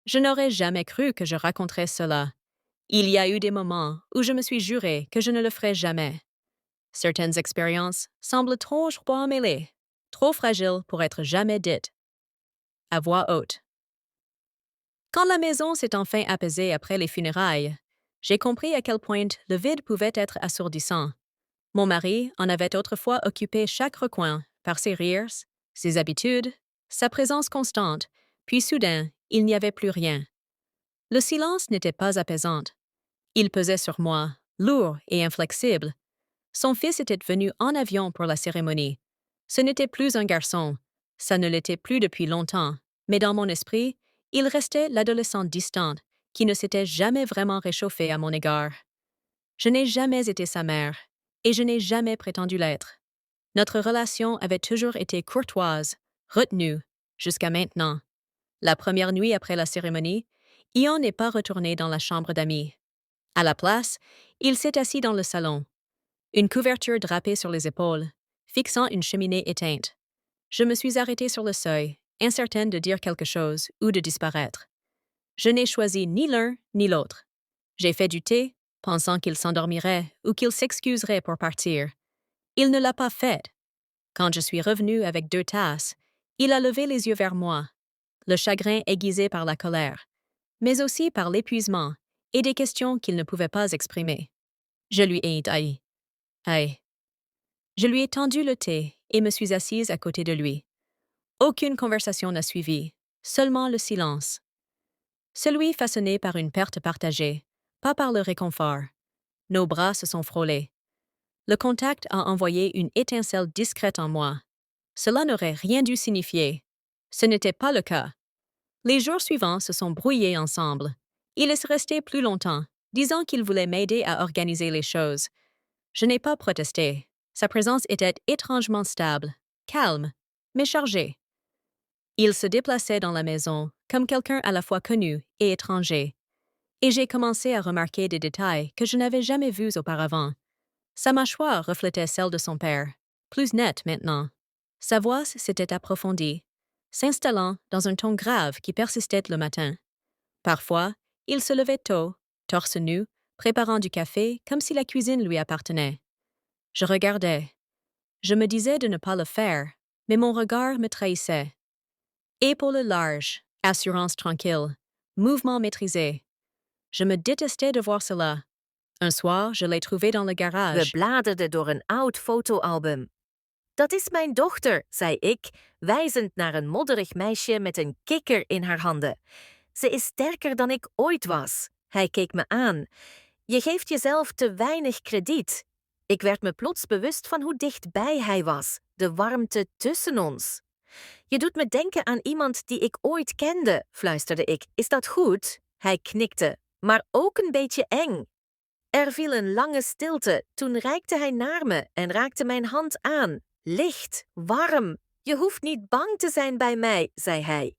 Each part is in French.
Je n'aurais jamais cru que je raconterais cela. Il y a eu des moments où je me suis juré que je ne le ferais jamais. Certaines expériences semblent trop mêlées, trop fragiles pour être jamais dites. À voix haute. Quand la maison s'est enfin apaisée après les funérailles, j'ai compris à quel point le vide pouvait être assourdissant. Mon mari en avait autrefois occupé chaque recoin par ses rires, ses habitudes, sa présence constante, puis soudain, il n'y avait plus rien. Le silence n'était pas apaisant. Il pesait sur moi, lourd et inflexible. Son fils était venu en avion pour la cérémonie. Ce n'était plus un garçon. Ça ne l'était plus depuis longtemps, mais dans mon esprit, il restait l'adolescent distant qui ne s'était jamais vraiment réchauffé à mon égard. Je n'ai jamais été sa mère, et je n'ai jamais prétendu l'être. Notre relation avait toujours été courtoise, retenue, jusqu'à maintenant. La première nuit après la cérémonie, Ian n'est pas retourné dans la chambre d'amis. À la place, il s'est assis dans le salon, une couverture drapée sur les épaules, fixant une cheminée éteinte. Je me suis arrêtée sur le seuil, incertaine de dire quelque chose ou de disparaître. Je n'ai choisi ni l'un ni l'autre. J'ai fait du thé, pensant qu'il s'endormirait ou qu'il s'excuserait pour partir. Il ne l'a pas fait. Quand je suis revenue avec 2 tasses, il a levé les yeux vers moi, le chagrin aiguisé par la colère, mais aussi par l'épuisement et des questions qu'il ne pouvait pas exprimer. Je lui ai haï. Aïe. Je lui ai tendu le thé et me suis assise à côté de lui. Aucune conversation n'a suivi, seulement le silence. Celui façonné par une perte partagée, pas par le réconfort. Nos bras se sont frôlés. Le contact a envoyé une étincelle discrète en moi. Cela n'aurait rien dû signifier. Ce n'était pas le cas. Les jours suivants se sont brouillés ensemble. Il est resté plus longtemps, disant qu'il voulait m'aider à organiser les choses. Je n'ai pas protesté. Sa présence était étrangement stable, calme, mais chargée. Il se déplaçait dans la maison comme quelqu'un à la fois connu et étranger. Et j'ai commencé à remarquer des détails que je n'avais jamais vus auparavant. Sa mâchoire reflétait celle de son père, plus nette maintenant. Sa voix s'était approfondie, s'installant dans un ton grave qui persistait le matin. Parfois, il se levait tôt, torse nu, préparant du café comme si la cuisine lui appartenait. Je regardais. Je me disais de ne pas le faire, mais mon regard me trahissait. Épaules larges, assurance tranquille, mouvement maîtrisé. Je me détestais de voir cela. Un soir, je l'ai trouvé dans le We garage. bladerden door een oud fotoalbum. Dat is mijn dochter, zei ik, wijzend naar een modderig meisje met een kikker in haar handen. Ze is sterker dan ik ooit was. Hij keek me aan. Je geeft jezelf te weinig krediet. Ik werd me plots bewust van hoe dichtbij hij was, de warmte tussen ons. Je doet me denken aan iemand die ik ooit kende, fluisterde ik. Is dat goed? Hij knikte, maar ook een beetje eng. Er viel een lange stilte, toen reikte hij naar me en raakte mijn hand aan. Licht, warm. Je hoeft niet bang te zijn bij mij, zei hij.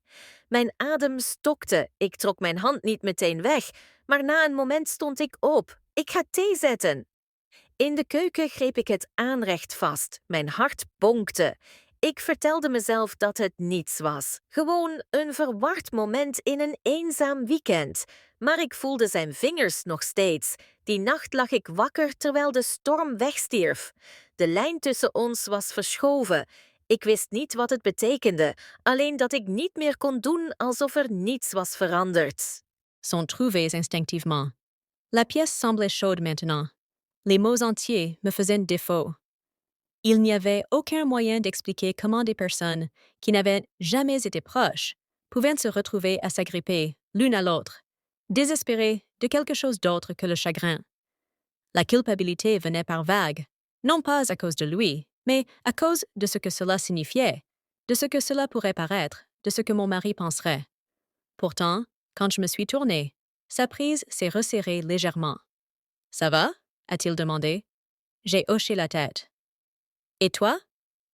Mijn adem stokte, ik trok mijn hand niet meteen weg, maar na een moment stond ik op. Ik ga thee zetten. In de keuken greep ik het aanrecht vast, mijn hart bonkte. Ik vertelde mezelf dat het niets was. Gewoon een verward moment in een eenzaam weekend. Maar ik voelde zijn vingers nog steeds. Die nacht lag ik wakker terwijl de storm wegstierf. De lijn tussen ons was verschoven. Ik wist niet wat het betekende, alleen dat ik niet meer kon doen alsof er niets was veranderd. Sont trouvés instinctivement. La pièce semblait chaude maintenant. Les mots entiers me faisaient défaut. Il n'y avait aucun moyen d'expliquer comment des personnes qui n'avaient jamais été proches pouvaient se retrouver à s'agripper l'une à l'autre, désespérées de quelque chose d'autre que le chagrin. La culpabilité venait par vagues, non pas à cause de lui, mais à cause de ce que cela signifiait, de ce que cela pourrait paraître, de ce que mon mari penserait. Pourtant, quand je me suis tournée, sa prise s'est resserrée légèrement. « Ça va ?» a-t-il demandé. J'ai hoché la tête. « Et toi ?»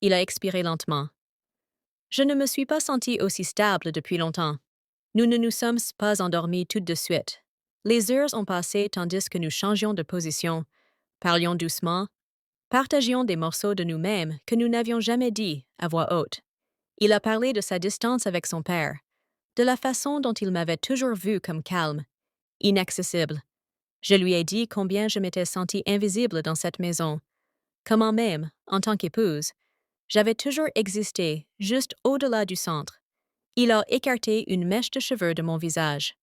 Il a expiré lentement. Je ne me suis pas sentie aussi stable depuis longtemps. Nous ne nous sommes pas endormis tout de suite. Les heures ont passé tandis que nous changions de position, parlions doucement, partagions des morceaux de nous-mêmes que nous n'avions jamais dit à voix haute. Il a parlé de sa distance avec son père, de la façon dont il m'avait toujours vu comme calme, inaccessible. Je lui ai dit combien je m'étais sentie invisible dans cette maison, comment même, en tant qu'épouse, j'avais toujours existé juste au-delà du centre. Il a écarté une mèche de cheveux de mon visage.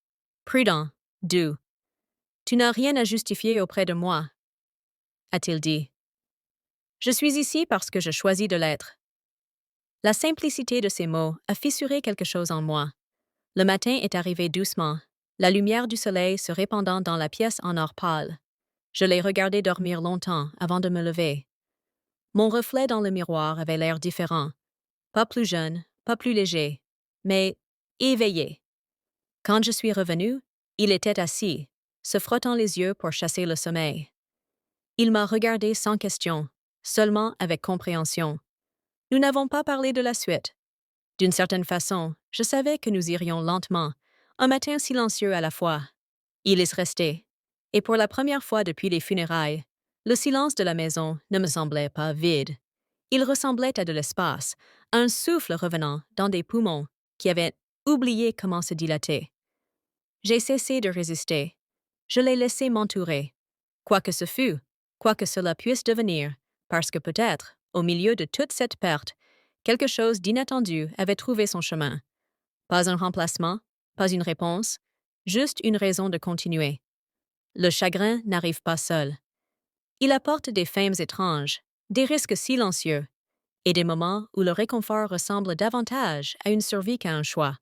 Prudent, doux. Tu n'as rien à justifier auprès de moi, a-t-il dit. Je suis ici parce que je choisis de l'être. La simplicité de ces mots a fissuré quelque chose en moi. Le matin est arrivé doucement, la lumière du soleil se répandant dans la pièce en or pâle. Je l'ai regardé dormir longtemps avant de me lever. Mon reflet dans le miroir avait l'air différent. Pas plus jeune, pas plus léger, mais éveillé. Quand je suis revenue, il était assis, se frottant les yeux pour chasser le sommeil. Il m'a regardé sans question, seulement avec compréhension. Nous n'avons pas parlé de la suite. D'une certaine façon, je savais que nous irions lentement, un matin silencieux à la fois. Il est resté, et pour la première fois depuis les funérailles, le silence de la maison ne me semblait pas vide. Il ressemblait à de l'espace, à un souffle revenant dans des poumons qui avaient oublié comment se dilater. J'ai cessé de résister. Je l'ai laissé m'entourer. Quoi que ce fût, quoi que cela puisse devenir, parce que peut-être, au milieu de toute cette perte, quelque chose d'inattendu avait trouvé son chemin. Pas un remplacement, pas une réponse, juste une raison de continuer. Le chagrin n'arrive pas seul. Il apporte des fèmes étranges, des risques silencieux, et des moments où le réconfort ressemble davantage à une survie qu'à un choix.